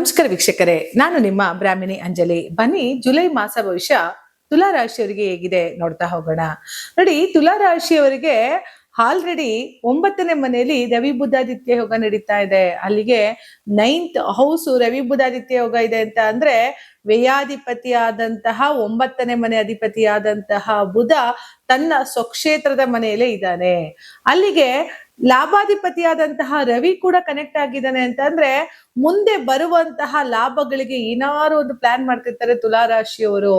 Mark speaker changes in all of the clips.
Speaker 1: ನಮಸ್ಕಾರ ವೀಕ್ಷಕರೇ, ನಾನು ನಿಮ್ಮ ಬ್ರಾಹ್ಮಿಣಿ ಅಂಜಲಿ. ಬನ್ನಿ ಜುಲೈ ಮಾಸ ಭವಿಷ್ಯ ತುಲಾ ರಾಶಿಯವರಿಗೆ ಹೇಗಿದೆ ನೋಡ್ತಾ ಹೋಗೋಣ. ನೋಡಿ, ತುಲಾ ರಾಶಿಯವರಿಗೆ ಆಲ್ರೆಡಿ 9ನೇ ಮನೆಯಲ್ಲಿ ರವಿ ಬುಧಾದಿತ್ಯ ಯೋಗ ನಡೀತಾ ಇದೆ. ಅಲ್ಲಿಗೆ 9th ಹೌಸ್ ರವಿ ಬುಧಾದಿತ್ಯ ಯೋಗ ಇದೆ ಅಂತ ಅಂದ್ರೆ ವ್ಯಯಾಧಿಪತಿಯಾದಂತಹ 9ನೇ ಮನೆ ಅಧಿಪತಿಯಾದಂತಹ ಬುಧ ತನ್ನ ಸ್ವಕ್ಷೇತ್ರದ ಮನೆಯಲ್ಲೇ ಇದ್ದಾನೆ. ಅಲ್ಲಿಗೆ ಲಾಭಾಧಿಪತಿಯಾದಂತಹ ರವಿ ಕೂಡ ಕನೆಕ್ಟ್ ಆಗಿದ್ದಾನೆ ಅಂತ ಅಂದ್ರೆ ಮುಂದೆ ಬರುವಂತಹ ಲಾಭಗಳಿಗೆ ಏನಾರು ಒಂದು ಪ್ಲಾನ್ ಮಾಡ್ತಿರ್ತಾರೆ ತುಲಾ ರಾಶಿಯವರು.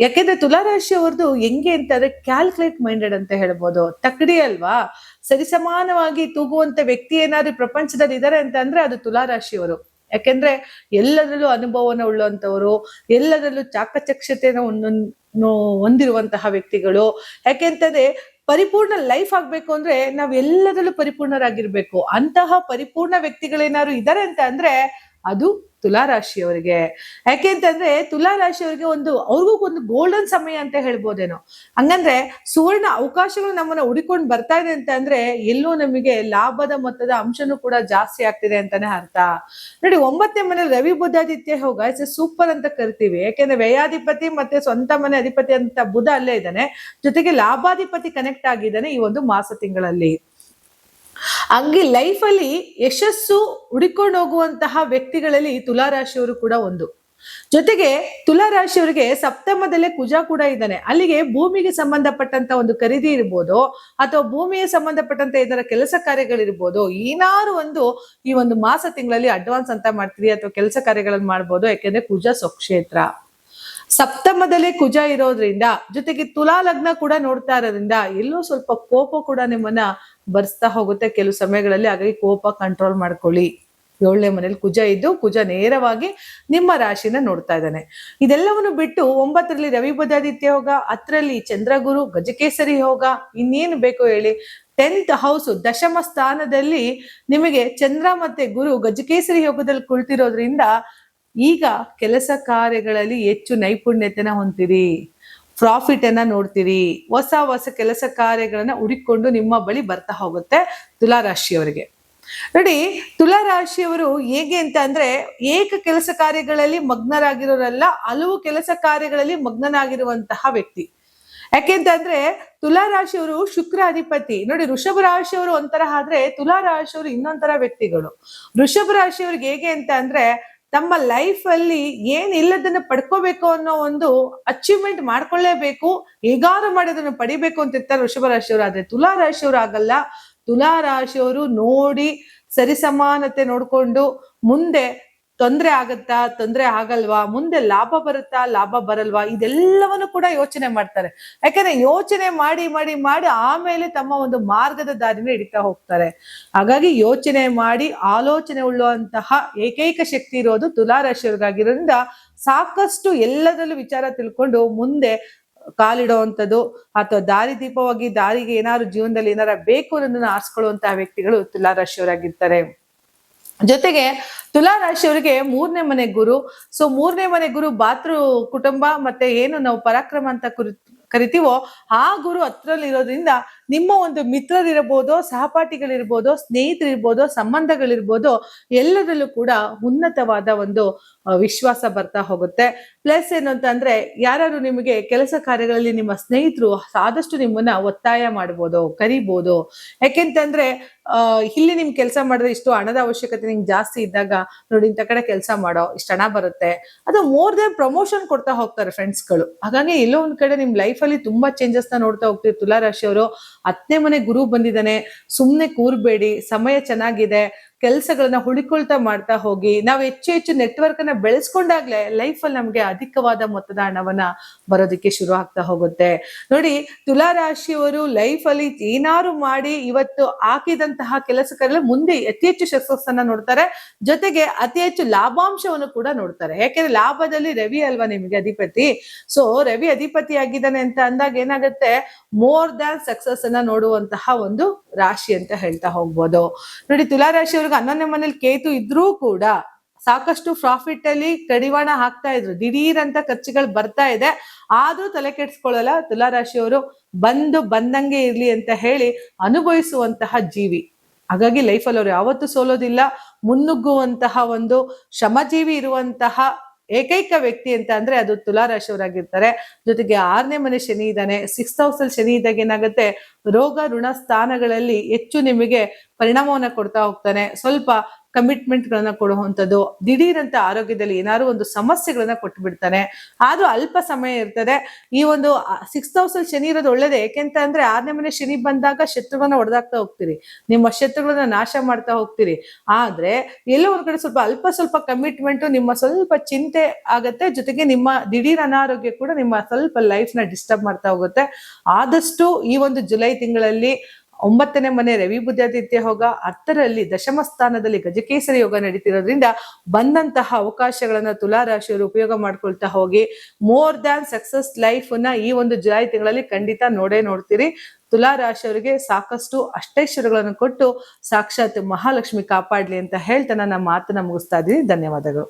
Speaker 1: ಯಾಕೆಂದ್ರೆ ತುಲಾ ರಾಶಿಯವ್ರದ್ದು ಹೆಂಗೆ ಅಂತಂದ್ರೆ ಕ್ಯಾಲ್ಕುಲೇಟ್ ಮೈಂಡೆಡ್ ಅಂತ ಹೇಳ್ಬೋದು. ತಕಡಿ ಅಲ್ವಾ, ಸರಿಸಮಾನವಾಗಿ ತೂಗುವಂತ ವ್ಯಕ್ತಿ ಏನಾದ್ರು ಪ್ರಪಂಚದಲ್ಲಿ ಇದಾರೆ ಅಂತ ಅಂದ್ರೆ ಅದು ತುಲಾ ರಾಶಿಯವರು. ಯಾಕೆಂದ್ರೆ ಎಲ್ಲದರಲ್ಲೂ ಅನುಭವನ ಉಳ್ಳುವಂತವ್ರು, ಎಲ್ಲದರಲ್ಲೂ ಚಾಕಚಕ್ಯತೆಯನ್ನು ಹೊಂದಿರುವಂತಹ ವ್ಯಕ್ತಿಗಳು. ಯಾಕೆಂತಂದ್ರೆ ಪರಿಪೂರ್ಣ ಲೈಫ್ ಆಗ್ಬೇಕು ಅಂದ್ರೆ ನಾವ್ ಎಲ್ಲದರಲ್ಲೂ ಪರಿಪೂರ್ಣರಾಗಿರ್ಬೇಕು. ಅಂತಹ ಪರಿಪೂರ್ಣ ವ್ಯಕ್ತಿಗಳೇನಾದ್ರು ಇದಾರೆ ಅಂತ ಅಂದ್ರೆ ಅದು ತುಲಾ ರಾಶಿಯವರಿಗೆ. ಯಾಕೆ ಅಂತಂದ್ರೆ ತುಲಾ ರಾಶಿಯವರಿಗೆ ಅವ್ರಿಗೂ ಒಂದು ಗೋಲ್ಡನ್ ಸಮಯ ಅಂತ ಹೇಳ್ಬೋದೇನೋ. ಹಂಗಂದ್ರೆ ಸುವರ್ಣ ಅವಕಾಶಗಳು ನಮ್ಮನ್ನ ಹುಡಿಕೊಂಡು ಬರ್ತಾ ಇದೆ ಅಂತ ಅಂದ್ರೆ ಎಲ್ಲೋ ನಮಗೆ ಲಾಭದ ಮೊತ್ತದ ಅಂಶನೂ ಕೂಡ ಜಾಸ್ತಿ ಆಗ್ತಿದೆ ಅಂತಾನೆ ಅರ್ಥ. ನೋಡಿ, 9ನೇ ಮನೇಲಿ ರವಿ ಬುಧಾದಿತ್ಯ ಯೋಗ ಸೂಪರ್ ಅಂತ ಕರಿತೀವಿ. ಯಾಕೆಂದ್ರೆ ವ್ಯಯಾಧಿಪತಿ ಮತ್ತೆ ಸ್ವಂತ ಮನೆ ಅಧಿಪತಿ ಅಂತ ಬುಧ ಅಲ್ಲೇ ಇದ್ದಾನೆ, ಜೊತೆಗೆ ಲಾಭಾಧಿಪತಿ ಕನೆಕ್ಟ್ ಆಗಿದ್ದಾನೆ ಈ ಒಂದು ಮಾಸ ತಿಂಗಳಲ್ಲಿ. ಹಂಗೆ ಲೈಫ್ ಅಲ್ಲಿ ಯಶಸ್ಸು ಹುಡಿಕೊಂಡು ಹೋಗುವಂತಹ ವ್ಯಕ್ತಿಗಳಲ್ಲಿ ತುಲಾ ರಾಶಿಯವರು ಕೂಡ ಒಂದು. ಜೊತೆಗೆ ತುಲಾ ರಾಶಿಯವರಿಗೆ ಸಪ್ತಮದಲ್ಲೇ ಕುಜ ಕೂಡ ಇದ್ದಾನೆ. ಅಲ್ಲಿಗೆ ಭೂಮಿಗೆ ಸಂಬಂಧಪಟ್ಟಂತ ಒಂದು ಖರೀದಿ ಇರ್ಬೋದು, ಅಥವಾ ಭೂಮಿಗೆ ಸಂಬಂಧಪಟ್ಟಂತ ಇದರ ಕೆಲಸ ಕಾರ್ಯಗಳಿರ್ಬೋದು, ಏನಾರು ಈ ಒಂದು ಮಾಸ ತಿಂಗಳಲ್ಲಿ ಅಡ್ವಾನ್ಸ್ ಅಂತ ಮಾಡ್ತೀರಿ ಅಥವಾ ಕೆಲಸ ಕಾರ್ಯಗಳನ್ನು ಮಾಡ್ಬೋದು. ಯಾಕೆಂದ್ರೆ ಕುಜ ಸ್ವಕ್ಷೇತ್ರ ಸಪ್ತಮದಲ್ಲೇ ಕುಜ ಇರೋದ್ರಿಂದ, ಜೊತೆಗೆ ತುಲಾ ಲಗ್ನ ಕೂಡ ನೋಡ್ತಾ ಇರೋದ್ರಿಂದ ಎಲ್ಲೋ ಸ್ವಲ್ಪ ಕೋಪ ಕೂಡ ನಿಮ್ಮನ್ನ ಬರ್ಸ್ತಾ ಹೋಗುತ್ತೆ ಕೆಲವು ಸಮಯಗಳಲ್ಲಿ. ಹಾಗಾಗಿ ಕೋಪ ಕಂಟ್ರೋಲ್ ಮಾಡ್ಕೊಳ್ಳಿ. 7ನೇ ಮನೇಲಿ ಕುಜ ಇದ್ದು ಕುಜ ನೇರವಾಗಿ ನಿಮ್ಮ ರಾಶಿನ ನೋಡ್ತಾ ಇದ್ದಾನೆ. ಇದೆಲ್ಲವನ್ನು ಬಿಟ್ಟು 9ರಲ್ಲಿ ರವಿ ಬುಧಾದಿತ್ಯ ಯೋಗ, 10ರಲ್ಲಿ ಚಂದ್ರಗುರು ಗಜಕೇಸರಿ ಯೋಗ, ಇನ್ನೇನು ಬೇಕು ಹೇಳಿ. 10th ಹೌಸ್ ದಶಮ ಸ್ಥಾನದಲ್ಲಿ ನಿಮಗೆ ಚಂದ್ರ ಮತ್ತೆ ಗುರು ಗಜಕೇಸರಿ ಯೋಗದಲ್ಲಿ ಕುಳಿತಿರೋದ್ರಿಂದ ಈಗ ಕೆಲಸ ಕಾರ್ಯಗಳಲ್ಲಿ ಹೆಚ್ಚು ನೈಪುಣ್ಯತೆನ ಹೊಂದಿರಿ, ಪ್ರಾಫಿಟ್ ಅನ್ನ ನೋಡ್ತೀರಿ, ಹೊಸ ಹೊಸ ಕೆಲಸ ಕಾರ್ಯಗಳನ್ನ ಹುಡುಕೊಂಡು ನಿಮ್ಮ ಬಳಿ ಬರ್ತಾ ಹೋಗುತ್ತೆ ತುಲಾ ರಾಶಿಯವರಿಗೆ. ನೋಡಿ, ತುಲಾ ರಾಶಿಯವರು ಹೇಗೆ ಅಂತ ಅಂದ್ರೆ ಏಕ ಕೆಲಸ ಕಾರ್ಯಗಳಲ್ಲಿ ಮಗ್ನರಾಗಿರೋರಲ್ಲ, ಹಲವು ಕೆಲಸ ಕಾರ್ಯಗಳಲ್ಲಿ ಮಗ್ನನಾಗಿರುವಂತಹ ವ್ಯಕ್ತಿ. ಯಾಕೆಂತಂದ್ರೆ ತುಲಾ ರಾಶಿಯವರು ಶುಕ್ರ ಅಧಿಪತಿ. ನೋಡಿ, ವೃಷಭ ರಾಶಿಯವರು ಒಂಥರ ಆದ್ರೆ ತುಲಾ ರಾಶಿಯವರು ಇನ್ನೊಂಥರ ವ್ಯಕ್ತಿಗಳು. ವೃಷಭ ರಾಶಿಯವ್ರಿಗೆ ಹೇಗೆ ಅಂತ ಅಂದ್ರೆ ತಮ್ಮ ಲೈಫ್ ಅಲ್ಲಿ ಏನಿಲ್ಲದನ್ನ ಪಡ್ಕೋಬೇಕು ಅನ್ನೋ ಒಂದು ಅಚೀವ್ಮೆಂಟ್ ಮಾಡ್ಕೊಳ್ಳೇಬೇಕು, ಹೇಗಾರು ಮಾಡಿ ಅದನ್ನು ಪಡಿಬೇಕು ಅಂತ ಇರ್ತಾರೆ ವೃಷಭ ರಾಶಿಯವರು. ಆದ್ರೆ ತುಲಾ ರಾಶಿಯವರು ಆಗಲ್ಲ. ತುಲಾ ರಾಶಿಯವರು ನೋಡಿ ಸರಿಸಮಾನತೆ ನೋಡ್ಕೊಂಡು ಮುಂದೆ ತೊಂದ್ರೆ ಆಗತ್ತಾ, ತೊಂದ್ರೆ ಆಗಲ್ವಾ, ಮುಂದೆ ಲಾಭ ಬರುತ್ತಾ, ಲಾಭ ಬರಲ್ವಾ, ಇದೆಲ್ಲವನ್ನು ಕೂಡ ಯೋಚನೆ ಮಾಡ್ತಾರೆ. ಯಾಕಂದ್ರೆ ಯೋಚನೆ ಮಾಡಿ ಮಾಡಿ ಮಾಡಿ ಆಮೇಲೆ ತಮ್ಮ ಒಂದು ಮಾರ್ಗದ ದಾರಿನ ಹಿಡಿತಾ ಹೋಗ್ತಾರೆ. ಹಾಗಾಗಿ ಯೋಚನೆ ಮಾಡಿ ಆಲೋಚನೆ ಉಳ್ಳುವಂತಹ ಏಕೈಕ ಶಕ್ತಿ ಇರೋದು ತುಲಾ ರಾಶಿಯವ್ರಿಗಾಗಿರೋದ್ರಿಂದ ಸಾಕಷ್ಟು ಎಲ್ಲದರಲ್ಲೂ ವಿಚಾರ ತಿಳ್ಕೊಂಡು ಮುಂದೆ ಕಾಲಿಡುವಂಥದ್ದು ಅಥವಾ ದಾರಿದೀಪವಾಗಿ ದಾರಿಗೆ ಏನಾದ್ರು ಜೀವನದಲ್ಲಿ ಏನಾರ ಬೇಕು ಅನ್ನೋದನ್ನ ಆರಿಸ್ಕೊಳ್ಳುವಂತಹ ವ್ಯಕ್ತಿಗಳು ತುಲಾ ರಾಶಿಯವರಾಗಿರ್ತಾರೆ. ಜೊತೆಗೆ ತುಲಾ ರಾಶಿಯವರಿಗೆ 3ನೇ ಮನೆ ಗುರು. ಸೊ 3ನೇ ಮನೆ ಗುರು ಭಾತೃ ಕುಟುಂಬ ಮತ್ತೆ ಏನು ನಾವು ಪರಾಕ್ರಮ ಅಂತ ಕರಿತೀವೋ ಆ ಗುರು ಹತ್ರಲ್ಲಿ ಇರೋದ್ರಿಂದ ನಿಮ್ಮ ಒಂದು ಮಿತ್ರರಿರ್ಬೋದು, ಸಹಪಾಠಿಗಳಿರ್ಬೋದು, ಸ್ನೇಹಿತರಿರ್ಬೋದು, ಸಂಬಂಧಗಳಿರ್ಬೋದು, ಎಲ್ಲದರಲ್ಲೂ ಕೂಡ ಉನ್ನತವಾದ ಒಂದು ವಿಶ್ವಾಸ ಬರ್ತಾ ಹೋಗುತ್ತೆ. ಪ್ಲಸ್ ಏನು ಅಂತ ಅಂದ್ರೆ ಯಾರು ನಿಮಗೆ ಕೆಲಸ ಕಾರ್ಯಗಳಲ್ಲಿ ನಿಮ್ಮ ಸ್ನೇಹಿತರು ಆದಷ್ಟು ನಿಮ್ಮನ್ನ ಒತ್ತಾಯ ಮಾಡ್ಬೋದು, ಕರಿಬೋದು. ಯಾಕೆಂತಂದ್ರೆ ಇಲ್ಲಿ ನಿಮ್ ಕೆಲಸ ಮಾಡಿದ್ರೆ ಇಷ್ಟು ಹಣದ ಅವಶ್ಯಕತೆ ನಿಮ್ಗೆ ಜಾಸ್ತಿ ಇದ್ದಾಗ ನೋಡಿ ಇಂಥ ಕಡೆ ಕೆಲಸ ಮಾಡೋ, ಇಷ್ಟ ಹಣ ಬರುತ್ತೆ, ಅದು ಮೋರ್ ದೆನ್ ಪ್ರಮೋಷನ್ ಕೊಡ್ತಾ ಹೋಗ್ತಾರೆ ಫ್ರೆಂಡ್ಸ್ಗಳು. ಹಾಗಾಗಿ ಎಲ್ಲೋ ಒಂದ್ ಕಡೆ ನಿಮ್ ಲೈಫ್ ಅಲ್ಲಿ ತುಂಬಾ ಚೇಂಜಸ್ ನ ನೋಡ್ತಾ ಹೋಗ್ತೀವಿ. ತುಲಾ ರಾಶಿಯವರು 10ನೇ ಮನೆ ಗುರು ಬಂದಿದ್ದಾನೆ, ಸುಮ್ನೆ ಕೂರ್ಬೇಡಿ, ಸಮಯ ಚೆನ್ನಾಗಿದೆ, ಕೆಲಸಗಳನ್ನ ಹುಡುಕೊಳ್ತಾ ಮಾಡ್ತಾ ಹೋಗಿ. ನಾವು ಹೆಚ್ಚು ಹೆಚ್ಚು ನೆಟ್ವರ್ಕ್ ಅನ್ನ ಬೆಳೆಸ್ಕೊಂಡಾಗ್ಲೇ ಲೈಫ್ ಅಲ್ಲಿ ನಮ್ಗೆ ಅಧಿಕವಾದ ಮೊತ್ತದ ಹಣವನ್ನ ಬರೋದಕ್ಕೆ ಶುರು ಆಗ್ತಾ ಹೋಗುತ್ತೆ. ನೋಡಿ, ತುಲಾ ರಾಶಿಯವರು ಲೈಫ್ ಅಲ್ಲಿ ಏನಾರು ಮಾಡಿ ಇವತ್ತು ಹಾಕಿದಂತಹ ಕೆಲಸಗಳಲ್ಲಿ ಮುಂದೆ ಅತಿ ಹೆಚ್ಚು ಸಕ್ಸಸ್ ಅನ್ನ ನೋಡ್ತಾರೆ, ಜೊತೆಗೆ ಅತಿ ಹೆಚ್ಚು ಲಾಭಾಂಶವನ್ನು ಕೂಡ ನೋಡ್ತಾರೆ. ಯಾಕೆಂದ್ರೆ ಲಾಭದಲ್ಲಿ ರವಿ ಅಲ್ವಾ ನಿಮ್ಗೆ ಅಧಿಪತಿ. ಸೊ ರವಿ ಅಧಿಪತಿ ಆಗಿದ್ದಾನೆ ಅಂತ ಅಂದಾಗ ಏನಾಗುತ್ತೆ, ಮೋರ್ ದ್ಯಾನ್ ಸಕ್ಸಸ್ ಅನ್ನ ನೋಡುವಂತಹ ಒಂದು ರಾಶಿ ಅಂತ ಹೇಳ್ತಾ ಹೋಗ್ಬೋದು. ನೋಡಿ, ತುಲಾ ರಾಶಿಯವ್ರಿಗೆ 11ನೇ ಮನೇಲಿ ಕೇತು ಇದ್ರೂ ಕೂಡ ಸಾಕಷ್ಟು ಪ್ರಾಫಿಟ್ ಅಲ್ಲಿ ಕಡಿವಾಣ ಹಾಕ್ತಾ ಇದ್ರು. ದಿಢೀರ್ ಅಂತ ಖರ್ಚುಗಳು ಬರ್ತಾ ಇದೆ, ಆದ್ರೂ ತಲೆ ಕೆಡ್ಸ್ಕೊಳ್ಳಲ್ಲ ತುಲಾ ರಾಶಿಯವರು. ಬಂದಂಗೆ ಇರ್ಲಿ ಅಂತ ಹೇಳಿ ಅನುಭವಿಸುವಂತಹ ಜೀವಿ. ಹಾಗಾಗಿ ಲೈಫಲ್ಲಿ ಅವ್ರು ಯಾವತ್ತೂ ಸೋಲೋದಿಲ್ಲ, ಮುನ್ನುಗ್ಗುವಂತಹ ಒಂದು ಶ್ರಮಜೀವಿ ಇರುವಂತಹ ಏಕೈಕ ವ್ಯಕ್ತಿ ಅಂತ ಅಂದ್ರೆ ಅದು ತುಲಾ ರಾಶಿಯವರಾಗಿರ್ತಾರೆ. ಜೊತೆಗೆ 6ನೇ ಮನೆ ಶನಿ ಇದ್ದಾನೆ. 6th house ಅಲ್ಲಿ ಶನಿ ಇದ್ದಾಗ ಏನಾಗುತ್ತೆ, ರೋಗ ಋಣ ಸ್ಥಾನಗಳಲ್ಲಿ ಹೆಚ್ಚು ನಿಮಗೆ ಪರಿಣಾಮವನ್ನ ಕೊಡ್ತಾ ಹೋಗ್ತಾನೆ. ಸ್ವಲ್ಪ ಕಮಿಟ್ಮೆಂಟ್ ಗಳನ್ನ ಕೊಡುವಂಥದ್ದು, ದಿಢೀರಂತ ಆರೋಗ್ಯದಲ್ಲಿ ಏನಾದ್ರು ಒಂದು ಸಮಸ್ಯೆಗಳನ್ನ ಕೊಟ್ಟು ಬಿಡ್ತಾನೆ. ಆದ್ರೂ ಅಲ್ಪ ಸಮಯ ಇರ್ತದೆ. ಈ ಒಂದು 6th house ಅಲ್ಲಿ ಶನಿ ಇರೋದು ಒಳ್ಳೇದೇ. ಯಾಕೆಂತ ಅಂದ್ರೆ 6ನೇ ಮನೆ ಶನಿ ಬಂದಾಗ ಶತ್ರುಗಳನ್ನ ಹೊಡೆದಾಕ್ತಾ ಹೋಗ್ತೀರಿ, ನಿಮ್ಮ ಶತ್ರುಗಳನ್ನ ನಾಶ ಮಾಡ್ತಾ ಹೋಗ್ತೀರಿ. ಆದ್ರೆ ಎಲ್ಲೋ ಒಂದ್ ಕಡೆ ಸ್ವಲ್ಪ ಕಮಿಟ್ಮೆಂಟ್, ನಿಮ್ಮ ಸ್ವಲ್ಪ ಚಿಂತೆ ಆಗತ್ತೆ. ಜೊತೆಗೆ ನಿಮ್ಮ ದಿಢೀರ್ ಅನಾರೋಗ್ಯ ಕೂಡ ನಿಮ್ಮ ಸ್ವಲ್ಪ ಲೈಫ್ ನ ಡಿಸ್ಟರ್ಬ್ ಮಾಡ್ತಾ ಹೋಗುತ್ತೆ. ಆದಷ್ಟು ಈ ಒಂದು ಜುಲೈ ತಿಂಗಳಲ್ಲಿ 9ನೇ ಮನೆ ರವಿ ಬುಧಾದಿತ್ಯ ಹೋಗ, 10ರಲ್ಲಿ ದಶಮ ಸ್ಥಾನದಲ್ಲಿ ಗಜಕೇಸರಿ ಯೋಗ ನಡೀತಿರೋದ್ರಿಂದ ಬಂದಂತಹ ಅವಕಾಶಗಳನ್ನ ತುಲಾ ರಾಶಿಯವರು ಉಪಯೋಗ ಮಾಡ್ಕೊಳ್ತಾ ಹೋಗಿ ಮೋರ್ ದ್ಯಾನ್ ಸಕ್ಸಸ್ ಲೈಫ್ ನ ಈ ಒಂದು ಜುಲೈ ತಿಂಗಳಲ್ಲಿ ಖಂಡಿತ ನೋಡ್ತೀರಿ. ತುಲಾ ರಾಶಿಯವರಿಗೆ ಸಾಕಷ್ಟು ಅಷ್ಟೈಶ್ವರ್ಯಗಳನ್ನು ಕೊಟ್ಟು ಸಾಕ್ಷಾತ್ ಮಹಾಲಕ್ಷ್ಮಿ ಕಾಪಾಡ್ಲಿ ಅಂತ ಹೇಳ್ತಾ ನನ್ನ ಮಾತನ್ನ ಮುಗಿಸ್ತಾ ಇದ್ದೀನಿ. ಧನ್ಯವಾದಗಳು.